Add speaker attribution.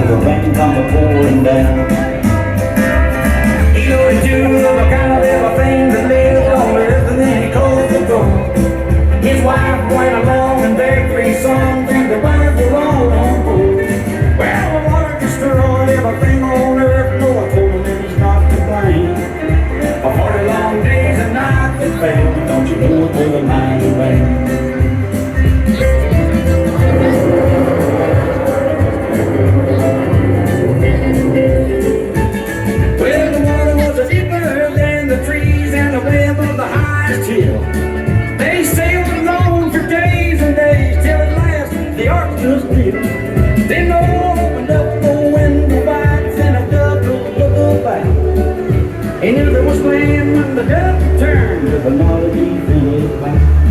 Speaker 1: the rain comes pouring down. He goes to the kind of everything that lives on earth, and then he closed the door. His wife went along and begged 3 sons, and the brothers were all on board. Well, the water destroyed everything on earth. Noah told him that he's not to blame. For 40 long days and nights it failed, but don't you know it was a mighty rain. They sailed along for days and days till at last the ark stood still. Then Noah opened up the window wide and sent a dove to look back. He knew there was land when the dove returned with a melody in his back.